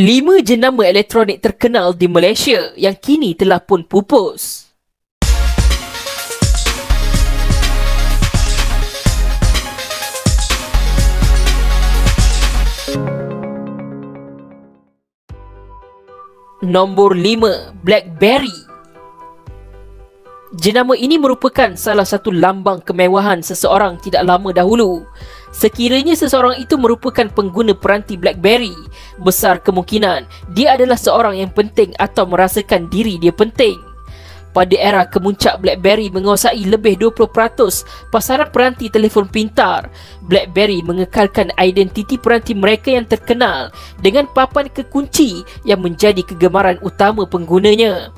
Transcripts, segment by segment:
5 jenama elektronik terkenal di Malaysia yang kini telah pun pupus. Nombor 5, BlackBerry. Jenama ini merupakan salah satu lambang kemewahan seseorang tidak lama dahulu. Sekiranya seseorang itu merupakan pengguna peranti BlackBerry, besar kemungkinan dia adalah seorang yang penting atau merasakan diri dia penting. Pada era kemuncak BlackBerry menguasai lebih 20% pasaran peranti telefon pintar, BlackBerry mengekalkan identiti peranti mereka yang terkenal dengan papan kekunci yang menjadi kegemaran utama penggunanya.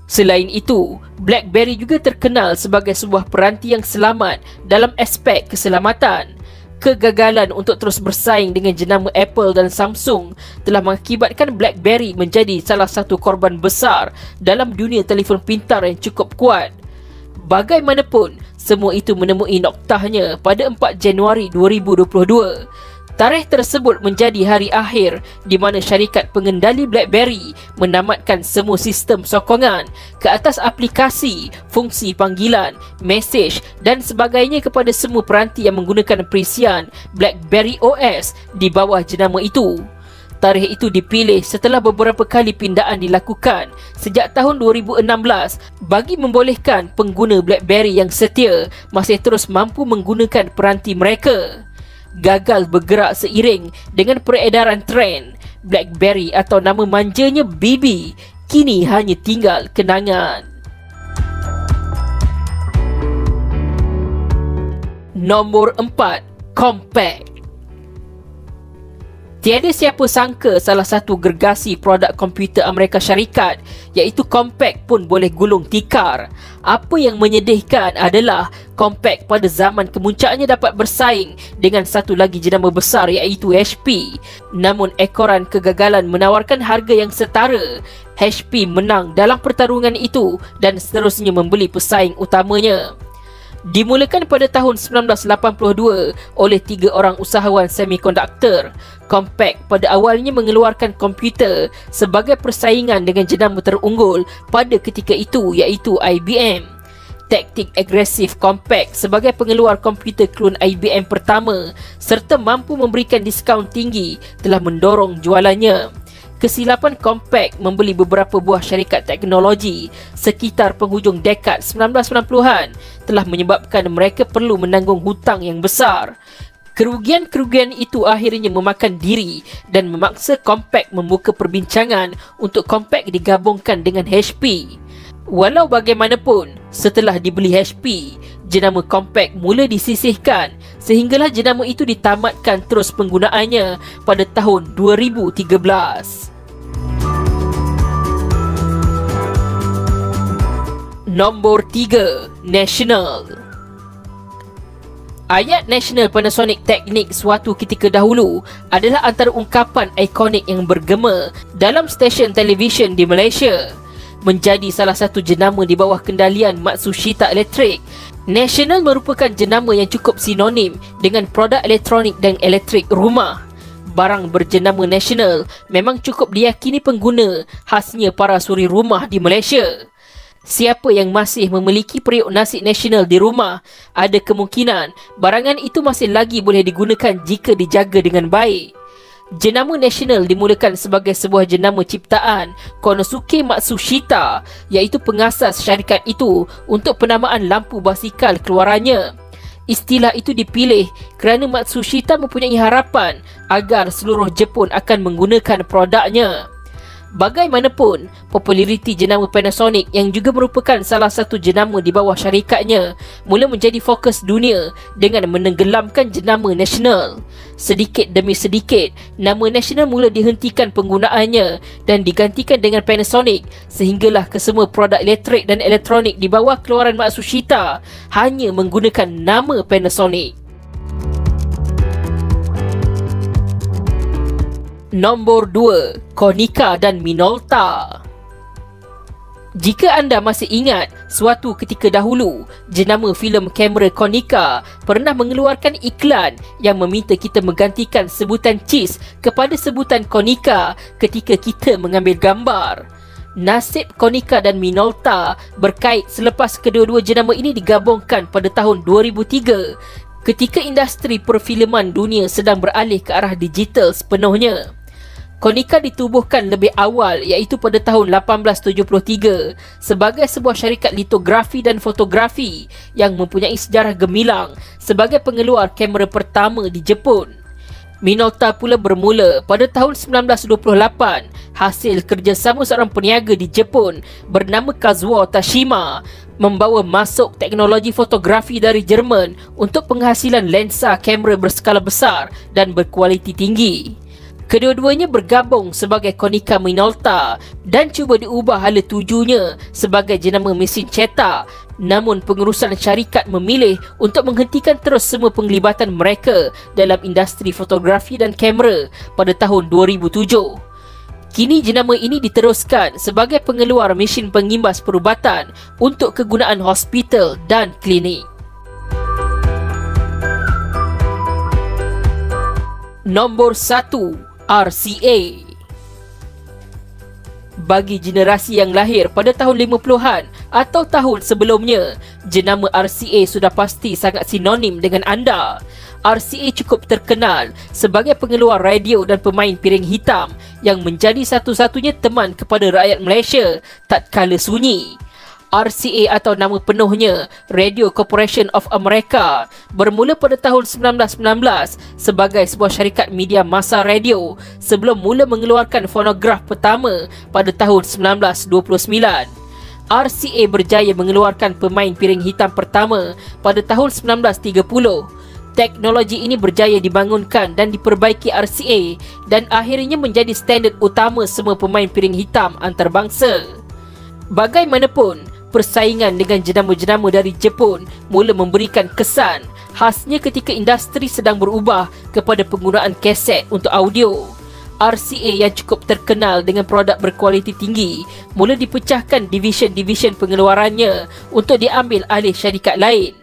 Selain itu, BlackBerry juga terkenal sebagai sebuah peranti yang selamat dalam aspek keselamatan. Kegagalan untuk terus bersaing dengan jenama Apple dan Samsung telah mengakibatkan BlackBerry menjadi salah satu korban besar dalam dunia telefon pintar yang cukup kuat. Bagaimanapun, semua itu menemui noktahnya pada 4 Januari 2022. Tarikh tersebut menjadi hari akhir di mana syarikat pengendali BlackBerry menamatkan semua sistem sokongan ke atas aplikasi, fungsi panggilan, mesej dan sebagainya kepada semua peranti yang menggunakan perisian BlackBerry OS di bawah jenama itu. Tarikh itu dipilih setelah beberapa kali pindaan dilakukan sejak tahun 2016 bagi membolehkan pengguna BlackBerry yang setia masih terus mampu menggunakan peranti mereka. Gagal bergerak seiring dengan peredaran trend, BlackBerry atau nama manjanya BB kini hanya tinggal kenangan. Nombor 4, Compaq. Tiada siapa sangka salah satu gergasi produk komputer Amerika Syarikat iaitu Compaq pun boleh gulung tikar. Apa yang menyedihkan adalah Compaq pada zaman kemuncaknya dapat bersaing dengan satu lagi jenama besar iaitu HP. Namun ekoran kegagalan menawarkan harga yang setara. HP menang dalam pertarungan itu dan seterusnya membeli pesaing utamanya. Dimulakan pada tahun 1982 oleh 3 orang usahawan semikonduktor, Compaq pada awalnya mengeluarkan komputer sebagai persaingan dengan jenama terunggul pada ketika itu iaitu IBM. Taktik agresif Compaq sebagai pengeluar komputer klon IBM pertama serta mampu memberikan diskaun tinggi telah mendorong jualannya. Kesilapan Compaq membeli beberapa buah syarikat teknologi sekitar penghujung dekad 1990-an telah menyebabkan mereka perlu menanggung hutang yang besar. Kerugian-kerugian itu akhirnya memakan diri dan memaksa Compaq membuka perbincangan untuk Compaq digabungkan dengan HP. Walau bagaimanapun, setelah dibeli HP, jenama Compaq mula disisihkan sehinggalah jenama itu ditamatkan terus penggunaannya pada tahun 2013. Nombor 3, National. Ayat National Panasonic Technic suatu ketika dahulu adalah antara ungkapan ikonik yang bergema dalam stesen televisyen di Malaysia. Menjadi salah satu jenama di bawah kendalian Matsushita Electric, National merupakan jenama yang cukup sinonim dengan produk elektronik dan elektrik rumah. Barang berjenama National memang cukup diyakini pengguna, khasnya para suri rumah di Malaysia. Siapa yang masih memiliki periuk nasi National di rumah, ada kemungkinan barangan itu masih lagi boleh digunakan jika dijaga dengan baik. Jenama National dimulakan sebagai sebuah jenama ciptaan Konosuke Matsushita, iaitu pengasas syarikat itu untuk penamaan lampu basikal keluarannya. Istilah itu dipilih kerana Matsushita mempunyai harapan agar seluruh Jepun akan menggunakan produknya. Bagaimanapun, populariti jenama Panasonic yang juga merupakan salah satu jenama di bawah syarikatnya mula menjadi fokus dunia dengan menenggelamkan jenama National. Sedikit demi sedikit, nama National mula dihentikan penggunaannya dan digantikan dengan Panasonic sehinggalah kesemua produk elektrik dan elektronik di bawah keluaran Matsushita hanya menggunakan nama Panasonic. Nombor 2, Konica dan Minolta. Jika anda masih ingat, suatu ketika dahulu, jenama filem kamera Konica pernah mengeluarkan iklan yang meminta kita menggantikan sebutan cheese kepada sebutan Konica ketika kita mengambil gambar. Nasib Konica dan Minolta berkait selepas kedua-dua jenama ini digabungkan pada tahun 2003 ketika industri perfilman dunia sedang beralih ke arah digital sepenuhnya. Konica ditubuhkan lebih awal iaitu pada tahun 1873 sebagai sebuah syarikat litografi dan fotografi yang mempunyai sejarah gemilang sebagai pengeluar kamera pertama di Jepun. Minolta pula bermula pada tahun 1928 hasil kerjasama seorang peniaga di Jepun bernama Kazuo Tashima membawa masuk teknologi fotografi dari Jerman untuk penghasilan lensa kamera berskala besar dan berkualiti tinggi. Kedua-duanya bergabung sebagai Konica Minolta dan cuba diubah hala tujunya sebagai jenama mesin cetak. Namun pengurusan syarikat memilih untuk menghentikan terus semua penglibatan mereka dalam industri fotografi dan kamera pada tahun 2007. Kini jenama ini diteruskan sebagai pengeluar mesin pengimbas perubatan untuk kegunaan hospital dan klinik. Nombor 1, RCA. Bagi generasi yang lahir pada tahun 50-an atau tahun sebelumnya, jenama RCA sudah pasti sangat sinonim dengan anda. RCA cukup terkenal sebagai pengeluar radio dan pemain piring hitam yang menjadi satu-satunya teman kepada rakyat Malaysia tatkala sunyi. RCA atau nama penuhnya Radio Corporation of America bermula pada tahun 1919 sebagai sebuah syarikat media masa radio sebelum mula mengeluarkan fonograf pertama pada tahun 1929. RCA berjaya mengeluarkan pemain piring hitam pertama pada tahun 1930. Teknologi ini berjaya dibangunkan dan diperbaiki RCA dan akhirnya menjadi standard utama semua pemain piring hitam antarabangsa. Bagaimanapun, persaingan dengan jenama-jenama dari Jepun mula memberikan kesan khasnya ketika industri sedang berubah kepada penggunaan kaset untuk audio. RCA yang cukup terkenal dengan produk berkualiti tinggi mula dipecahkan division-division pengeluarannya untuk diambil alih syarikat lain.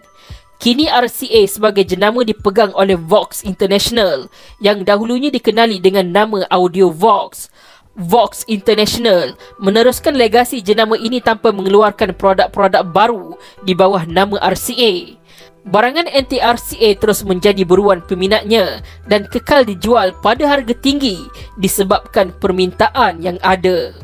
Kini RCA sebagai jenama dipegang oleh Vox International yang dahulunya dikenali dengan nama Audio Vox. Vox International meneruskan legasi jenama ini tanpa mengeluarkan produk-produk baru di bawah nama RCA. Barangan anti-RCA terus menjadi buruan peminatnya dan kekal dijual pada harga tinggi disebabkan permintaan yang ada.